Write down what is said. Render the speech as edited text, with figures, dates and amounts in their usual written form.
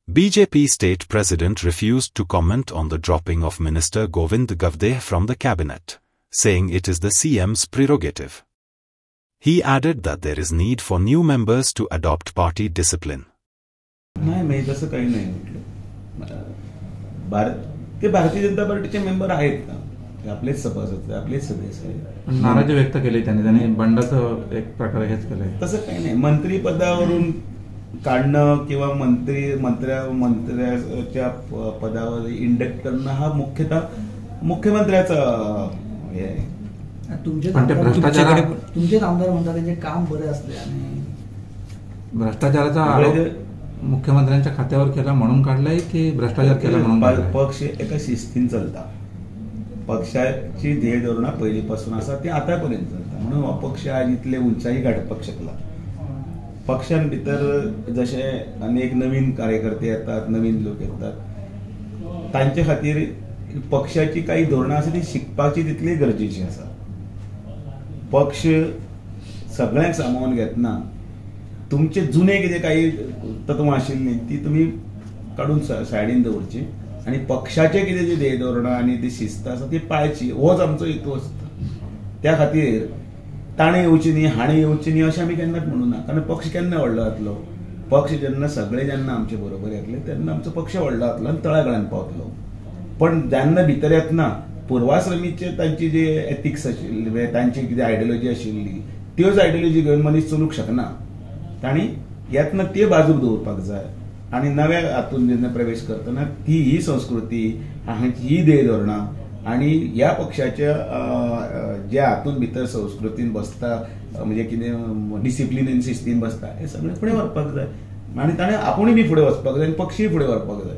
BJP state president refused to comment on the dropping of Minister Govind Gavde from the cabinet, saying it is the CM's prerogative. He added that there is need for new members to adopt party discipline. नाही तसं काही नाही म्हटलं. ते भारतीय जनता पार्टीचे member आहेत ना, ते आपलेच सभासद, आपलेच सदस्य आहेत. नाराजी व्यक्त केली त्यांनी बंडाचं एक प्रकारे हेच केलंय. तसं काही नाही. मंत्री पदावरून काढणं किंवा मंत्र्याच्या पदावर इंडक्ट करणं हा मुख्यतः मुख्यमंत्र्याचा हे आहे. तुमचेच आमदार म्हणतात त्यांचे काम बरे असले आणि भ्रष्टाचाराचा आरोप मुख्यमंत्र्यांच्या खात्यावर केला म्हणून काढलाय की भ्रष्टाचार केला म्हणून? पक्ष एका शिस्तीन चालता. पक्षाची ध्येय धोरणा पहिलीपासून असा ते आतापर्यंत चालता. म्हणून अपक्ष आज इथले उंचाई गाठपाक शकला. पक्षां भितर जसे अनेक नवीन कार्यकर्ते येतात, नवीन लोक येतात, तांचे खातीर पक्षाची काही धोरणां आसा ती शिकपाची तितली गरजेची आसा. पक्ष सगळ्यांक सामावून घेतना तुमचे जुने कितें काही तत्वां आशिल्लीं ती तुमी काडून सायडीन दवरची आनी पक्षाचे कितें जे ध्येय धोरणां आनी ती शिस्त आसा ती पाळची. होच आमचो हेतू आसता. त्या खातीर ताणे येवची न्ही, हाणे येवची न्ही अशें आमी केन्नाच म्हणूं ना. कारण पक्ष केन्ना व्हडलो जातलो? पक्ष जेन्ना सगळे जेन्ना आमचे बरोबर येतले तेन्ना आमचो पक्ष व्हडलो जातलो आनी तळागाळान पावतलो. पण जेन्ना भितर येतना पूर्वाश्रमीचे तांची जे एथिक्स आशिल्ले, तांची कितें आयडियोलॉजी आशिल्ली, त्योच आयडियोलॉजी घेवन मनीस चलूंक शकना. तांणी येतना ती बाजूक दवरपाक जाय आनी नव्या हातून जेन्ना प्रवेश करतना ही संस्कृती, ही ध्येय धोरणां आनी ह्या पक्षाच्या ज्या हातून भितर संस्कृतीन बसता, म्हणजे कितें डिसिप्लीन शिस्तीन बसता, हे सगळें फुडें व्हरपाक जाय. आनी ताणें आपुणूय बी फुडें वचपाक जाय आनी पक्षूय फुडें व्हरपाक जाय.